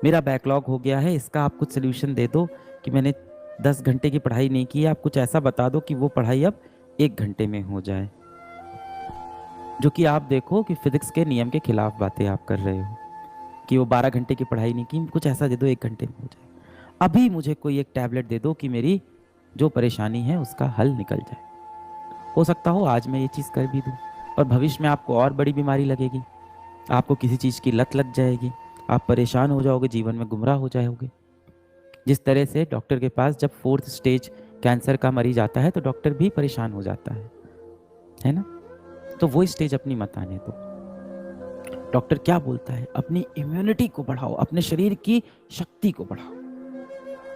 मेरा बैकलॉग हो गया है, इसका आप कुछ सॉल्यूशन दे दो कि मैंने 10 घंटे की पढ़ाई नहीं की है, आप कुछ ऐसा बता दो कि वो पढ़ाई अब 1 घंटे में हो जाए। जो कि आप देखो कि फिजिक्स के नियम के खिलाफ बातें आप कर रहे हो कि वो 12 घंटे की पढ़ाई नहीं की, कुछ ऐसा दे दो 1 घंटे में हो जाए। अभी मुझे कोई एक टैबलेट दे दो कि मेरी जो परेशानी है उसका हल निकल जाए। हो सकता हो आज मैं ये चीज़ कर भी दूँ, पर भविष्य में आपको और बड़ी बीमारी लगेगी, आपको किसी चीज़ की लत लग जाएगी, आप परेशान हो जाओगे, जीवन में गुमराह हो जाओगे। जिस तरह से डॉक्टर के पास जब 4th स्टेज कैंसर का मरीज आता है तो डॉक्टर भी परेशान हो जाता है ना? तो वो स्टेज अपनी मत आने दो। डॉक्टर क्या बोलता है? अपनी इम्यूनिटी को बढ़ाओ, अपने शरीर की शक्ति को बढ़ाओ।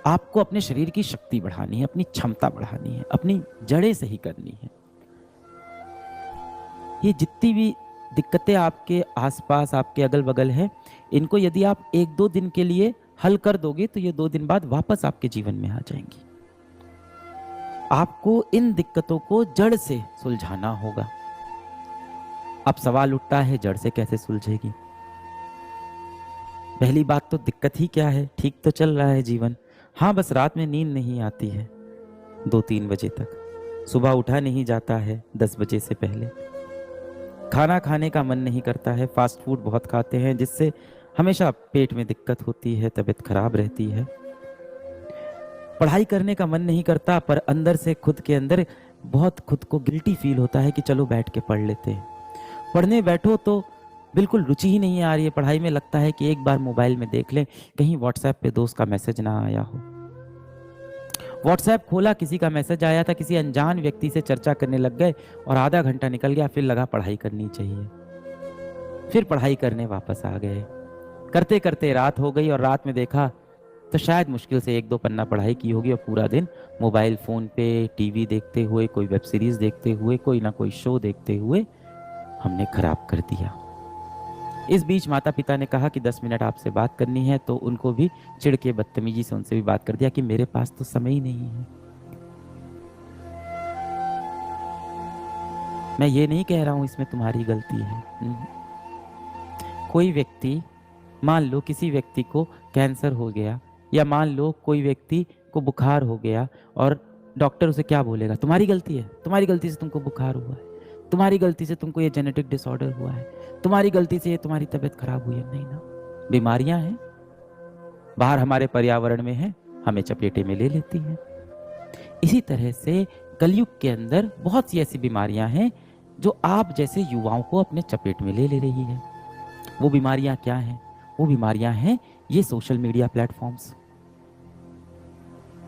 आपको अपने शरीर की शक्ति बढ़ानी है, अपनी क्षमता बढ़ानी है, अपनी जड़ें सही करनी है। ये जितनी भी दिक्कतें आपके आसपास, आपके अगल-बगल हैं, इनको यदि आप 1-2 दिन के लिए हल कर दोगे तो ये 2 दिन बाद वापस आपके जीवन में आ जाएंगी। आपको इन दिक्कतों को जड़ से सुलझाना होगा। अब सवाल उठता है जड़ से कैसे सुलझेगी? पहली बात तो दिक्कत ही क्या है? ठीक तो चल रहा है जीवन। हाँ, बस रात में नींद नहीं आती है 2-3 बजे तक। सुबह उठा नहीं जाता है 10 बजे से पहले। खाना खाने का मन नहीं करता है, फास्ट फूड बहुत खाते हैं जिससे हमेशा पेट में दिक्कत होती है, तबीयत खराब रहती है। पढ़ाई करने का मन नहीं करता, पर अंदर से खुद के अंदर बहुत खुद को गिल्टी फील होता है कि चलो बैठ के पढ़ लेते हैं। पढ़ने बैठो तो बिल्कुल रुचि ही नहीं आ रही है पढ़ाई में, लगता है कि एक बार मोबाइल में देख लें, कहीं व्हाट्सएप पे दोस्त का मैसेज ना आया हो। व्हाट्सएप खोला, किसी का मैसेज आया था, किसी अनजान व्यक्ति से चर्चा करने लग गए और आधा घंटा निकल गया, फिर लगा पढ़ाई करनी चाहिए। फिर पढ़ाई करने वापस आ गए। करते करते रात हो गई और रात में देखा तो शायद मुश्किल से 1-2 पन्ना पढ़ाई की होगी और पूरा दिन मोबाइल फ़ोन पे टीवी देखते हुए, कोई वेब सीरीज़ देखते हुए, कोई ना कोई शो देखते हुए हमने खराब कर दिया। इस बीच माता-पिता ने कहा कि 10 मिनट आपसे बात करनी है, तो उनको भी चिढ़ के बदतमीजी से उनसे भी बात कर दिया कि मेरे पास तो समय ही नहीं है। मैं ये नहीं कह रहा हूँ इसमें तुम्हारी गलती है। कोई व्यक्ति, मान लो किसी व्यक्ति को कैंसर हो गया, या मान लो कोई व्यक्ति को बुखार हो गया और डॉक्टर उसे क्या बोलेगा? तुम्हारी गलती है, तुम्हारी गलती से तुमको बुखार हुआ है, तुम्हारी गलती से तुमको ये जेनेटिक डिसऑर्डर हुआ है, तुम्हारी गलती से ये तुम्हारी तबीयत खराब हुई है। नहीं ना, बीमारियां हैं, बाहर हमारे पर्यावरण में है, हमें चपेटे में ले लेती हैं। इसी तरह से कलयुग के अंदर बहुत सी ऐसी बीमारियां हैं जो आप जैसे युवाओं को अपने चपेट में ले रही है। वो बीमारियां क्या हैं? वो बीमारियां हैं ये सोशल मीडिया प्लेटफॉर्म्स,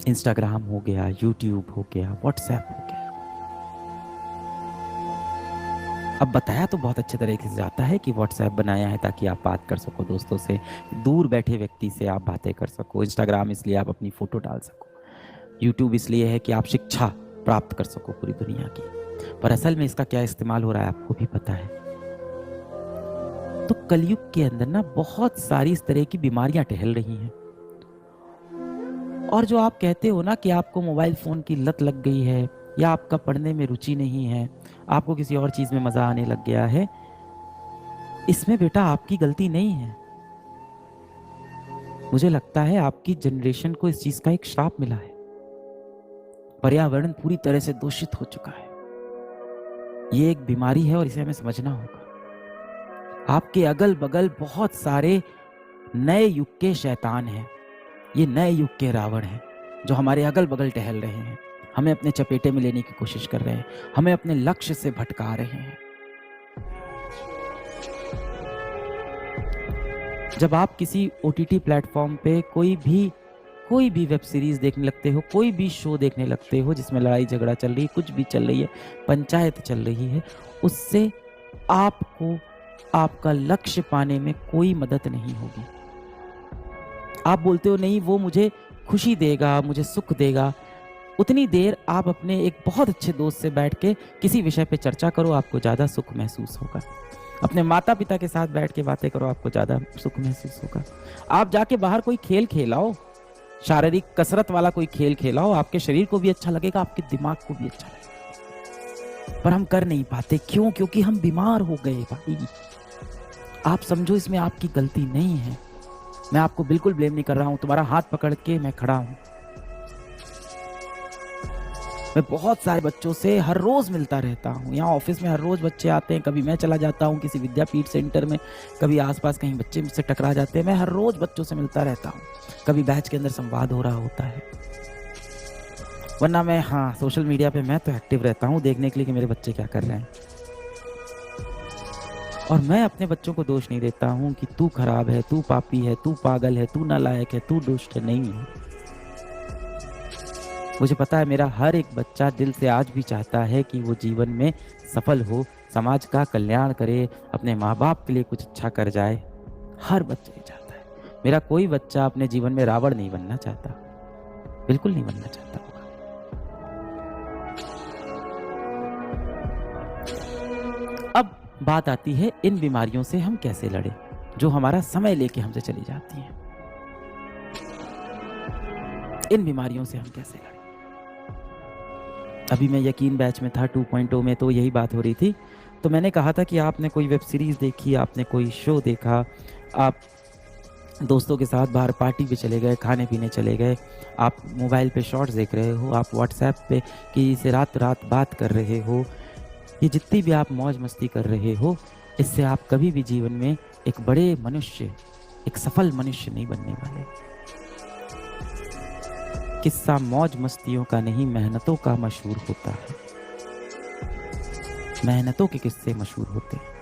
इंस्टाग्राम हो गया, यूट्यूब हो गया, व्हाट्सएप हो गया। अब बताया तो बहुत अच्छे तरीके से जाता है कि व्हाट्सएप बनाया है ताकि आप बात कर सको दोस्तों से, दूर बैठे व्यक्ति से आप बातें कर सको। इंस्टाग्राम इसलिए आप अपनी फोटो डाल सको। यूट्यूब इसलिए है कि आप शिक्षा प्राप्त कर सको पूरी दुनिया की। पर असल में इसका क्या इस्तेमाल हो रहा है आपको भी पता है। तो कलयुग के अंदर ना बहुत सारी इस तरह की बीमारियां टहल रही हैं। और जो आप कहते हो ना कि आपको मोबाइल फोन की लत लग गई है, या आपका पढ़ने में रुचि नहीं है, आपको किसी और चीज में मजा आने लग गया है, इसमें बेटा आपकी गलती नहीं है। मुझे लगता है आपकी जनरेशन को इस चीज का एक श्राप मिला है। पर्यावरण पूरी तरह से दूषित हो चुका है। ये एक बीमारी है और इसे हमें समझना होगा। आपके अगल बगल बहुत सारे नए युग के शैतान हैं, ये नए युग के रावण हैं जो हमारे अगल बगल टहल रहे हैं, हमें अपने चपेटे में लेने की कोशिश कर रहे हैं, हमें अपने लक्ष्य से भटका रहे हैं। जब आप किसी OTT प्लेटफॉर्म पे कोई भी वेब सीरीज देखने लगते हो, कोई भी शो देखने लगते हो जिसमें लड़ाई झगड़ा चल रही है, कुछ भी चल रही है, पंचायत चल रही है, उससे आपको आपका लक्ष्य पाने में कोई मदद नहीं होगी। आप बोलते हो नहीं वो मुझे खुशी देगा, मुझे सुख देगा। उतनी देर आप अपने एक बहुत अच्छे दोस्त से बैठ के किसी विषय पे चर्चा करो, आपको ज्यादा सुख महसूस होगा। अपने माता पिता के साथ बैठ के बातें करो, आपको ज्यादा सुख महसूस होगा। आप जाके बाहर कोई खेल खेलाओ, शारीरिक कसरत वाला कोई खेल खेलाओ, आपके शरीर को भी अच्छा लगेगा, आपके दिमाग को भी अच्छा लगेगा। पर हम कर नहीं पाते, क्यों? क्योंकि हम बीमार हो गए भाई। आप समझो इसमें आपकी गलती नहीं है, मैं आपको बिल्कुल ब्लेम नहीं कर रहा हूँ, तुम्हारा हाथ पकड़ के मैं खड़ा हूँ। मैं बहुत सारे बच्चों से हर रोज़ मिलता रहता हूँ। यहाँ ऑफ़िस में हर रोज़ बच्चे आते हैं, कभी मैं चला जाता हूँ किसी विद्यापीठ सेंटर में, कभी आस-पास कहीं बच्चे मुझसे टकरा जाते हैं। मैं हर रोज़ बच्चों से मिलता रहता हूँ। कभी बैच के अंदर संवाद हो रहा होता है। वरना मैं सोशल मीडिया पे मैं तो एक्टिव रहता हूँ देखने के लिए कि मेरे बच्चे क्या कर रहे हैं। और मैं अपने बच्चों को दोष नहीं देता हूँ कि तू खराब है, तू पापी है, तू पागल है, तू नालायक है, तू दुष्ट है, नहीं है। मुझे पता है मेरा हर एक बच्चा दिल से आज भी चाहता है कि वो जीवन में सफल हो, समाज का कल्याण करे, अपने माँ-बाप के लिए कुछ अच्छा कर जाए। हर बच्चा ये चाहता है। मेरा कोई बच्चा अपने जीवन में रावण नहीं बनना चाहता। बिल्कुल नहीं बनना चाहता होगा। अब बात आती है इन बीमारियों से हम कैसे लड़ें, जो हमारा समय लेके हमसे चली जाती हैं। इन बीमारियों से हम कैसे लड़ें? अभी मैं यकीन बैच में था 2.0 में, तो यही बात हो रही थी। तो मैंने कहा था कि आपने कोई वेब सीरीज़ देखी, आपने कोई शो देखा, आप दोस्तों के साथ बाहर पार्टी पे चले गए, खाने-पीने चले गए, आप मोबाइल पे शॉर्ट्स देख रहे हो, आप व्हाट्सऐप पे किसी से रात-रात बात कर रहे हो, ये जितनी भी आप मौज-मस्ती कर रहे हो, इससे आप कभी भी जीवन में एक बड़े मनुष्य, एक सफल मनुष्य नहीं बनने वाले। किस्सा मौज-मस्तियों का नहीं, मेहनतों का मशहूर होता है। मेहनतों के किस्से मशहूर होते हैं।